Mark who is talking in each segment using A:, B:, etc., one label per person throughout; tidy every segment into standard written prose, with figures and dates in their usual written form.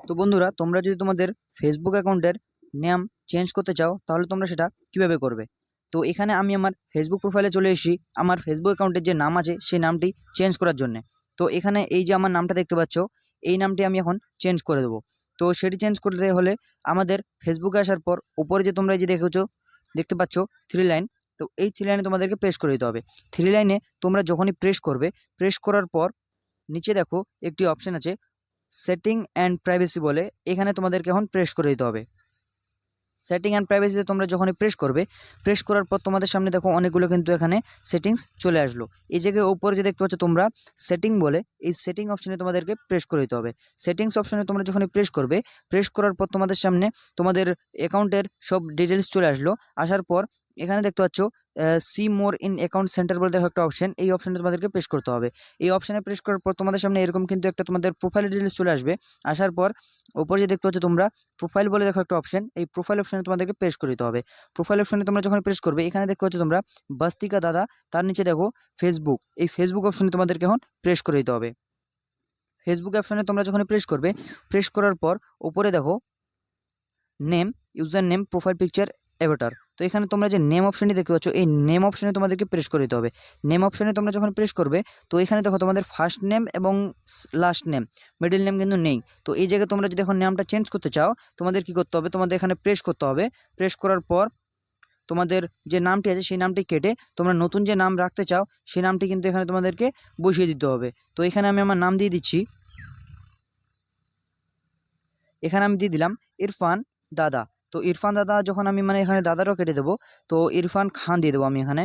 A: তো বন্ধুরা, তোমরা যদি তোমাদের ফেসবুক অ্যাকাউন্টের নাম চেঞ্জ করতে চাও তাহলে তোমরা সেটা কিভাবে করবে। তো এখানে আমি আমার ফেসবুক প্রোফাইলে চলে এসেছি, আমার ফেসবুক অ্যাকাউন্টের যে নাম আছে সেই নামটি চেঞ্জ করার জন্য। তো এখানে এই যে আমার নামটা দেখতে পাচ্ছ, এই নামটি আমি এখন চেঞ্জ করে দেবো। তো সেটি চেঞ্জ করতে হলে আমাদের ফেসবুকে আসার পর উপরে যে তোমরা এই যে দেখতে পাচ্ছ থ্রি লাইন, তো এই থ্রি লাইনে তোমাদেরকে প্রেস করে দিতে হবে। থ্রি লাইনে তোমরা যখনই প্রেস করবে, প্রেস করার পর নিচে দেখো একটি অপশন আছে সেটিং অ্যান্ড প্রাইভেসি বলে, এখানে তোমাদেরকে এখন প্রেস করে দিতে হবে। সেটিং অ্যান্ড প্রাইভেসিতে তোমরা যখনই প্রেস করবে, প্রেস করার পর তোমাদের সামনে দেখো অনেকগুলো কিন্তু এখানে সেটিংস চলে আসলো। এই জায়গায় উপরে যে দেখতে পাচ্ছ তোমরা সেটিং বলে, এই সেটিং অপশনে তোমাদেরকে প্রেস করে দিতে হবে। সেটিংস অপশনে তোমরা যখনই প্রেস করবে, প্রেস করার পর তোমাদের সামনে তোমাদের অ্যাকাউন্টের সব ডিটেলস চলে আসলো। আসার পর এখানে দেখতে পাচ্ছ see more in account centre বলে দেখো একটা অপশন, এই অপশনে তোমাদেরকে প্রেস করতে হবে। এই অপশনে প্রেস করার পর তোমাদের সামনে এরকম কিন্তু একটা তোমাদের প্রোফাইল ডিটেলস চলে আসবে। আসার পর উপরে যে দেখতে পাচ্ছ তোমরা প্রোফাইল বলে দেখো একটা অপশন, এই প্রোফাইল অপশনে তোমাদেরকে প্রেস করে দিতে হবে। প্রোফাইল অপশনে তোমরা যখন প্রেস করবে, এখানে দেখতে পাচ্ছ তোমরা বাস্তিকা দাদা, তার নিচে দেখো ফেসবুক, এই ফেসবুক অপশনে তোমাদেরকে এখন প্রেস করে দিতে হবে। ফেসবুক অপশনে তোমরা যখন প্রেস করবে, প্রেস করার পর উপরে দেখো name, user name, profile picture, Avatar. তো এখানে তোমরা যে নেম অপশনটি দেখতে পাচ্ছ, এই নেম অপশনে তোমাদেরকে প্রেস করে দিতে হবে। নেম অপশনে তোমরা যখন প্রেস করবে, তো এখানে দেখো তোমাদের ফার্স্ট নেম এবং লাস্ট নেম, মিডল নেম কিন্তু নেই। তো এই জায়গায় তোমরা যদি এখন নামটা চেঞ্জ করতে চাও, তোমাদের কি করতে হবে, তোমাদের এখানে প্রেস করতে হবে। প্রেস করার পর তোমাদের যে নামটি আছে সেই নামটি কেটে তোমরা নতুন যে নাম রাখতে চাও সেই নামটি কিন্তু এখানে তোমাদেরকে বসিয়ে দিতে হবে। তো এখানে আমি আমার নাম দিয়ে দিচ্ছি, এখানে আমি দিয়ে দিলাম ইরফান দাদা। তো ইরফান দাদা যখন আমি এখানে দাদারও কেটে দেবো, তো ইরফান খান দিয়ে দেবো আমি এখানে।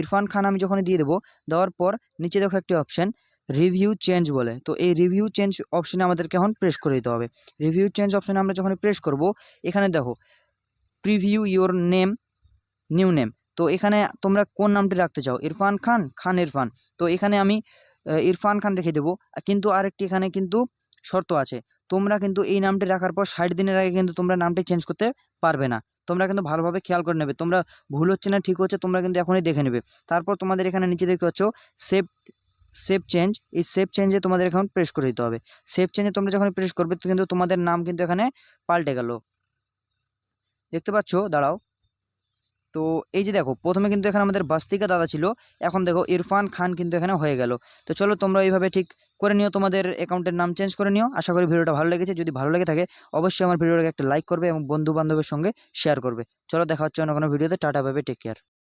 A: ইরফান খান আমি যখন দিয়ে দেবো, দেওয়ার পর নিচে দেখো একটি অপশান রিভিউ চেঞ্জ বলে, তো এই রিভিউ চেঞ্জ অপশানে আমাদেরকে এখন প্রেস করে দিতে হবে। রিভিউ চেঞ্জ অপশানে আমরা যখন প্রেস করব, এখানে দেখো preview your name, new name. তো এখানে তোমরা কোন নামটি রাখতে চাও, ইরফান খান, খান ইরফান। তো এখানে আমি ইরফান খান রেখে দেবো। কিন্তু আরেকটি এখানে কিন্তু শর্ত আছে, তোমরা কিন্তু এই নামটি রাখার পর 60 দিনের আগে কিন্তু তোমরা নামটি চেঞ্জ করতে পারবে না। তোমরা কিন্তু ভালোভাবে খেয়াল করে নেবে, তোমরা ভুল হচ্ছে না ঠিক হচ্ছে তোমরা কিন্তু এখনই দেখে নেবে। তারপর তোমাদের এখানে নিচে দেখতে পাচ্ছ সেভ, সেভ চেঞ্জ, এই সেভ চেঞ্জে তোমাদের এখন প্রেস করে দিতে হবে। সেভ চেঞ্জে তোমরা যখন প্রেস করবে তো কিন্তু তোমাদের নাম কিন্তু এখানে পাল্টে গেল, দেখতে পাচ্ছ, দাঁড়াও। তো এই যে দেখো প্রথমে কিন্তু এখানে আমাদের বাস্তিকা দাদা ছিল, এখন দেখো ইরফান খান কিন্তু এখানে হয়ে গেল। তো চলো তোমরা এইভাবে ঠিক করে নিও, তোমাদের অ্যাকাউন্টের নাম চেঞ্জ করে নিও। আশা করি ভিডিওটা ভালো লেগেছে, যদি ভালো লেগে থাকে অবশ্যই আমার ভিডিওটাকে একটা লাইক করবে এবং বন্ধু বান্ধবের সঙ্গে শেয়ার করবে। চলো দেখা হচ্ছে অন্য কোনো ভিডিওতে, tata, bye bye, take care.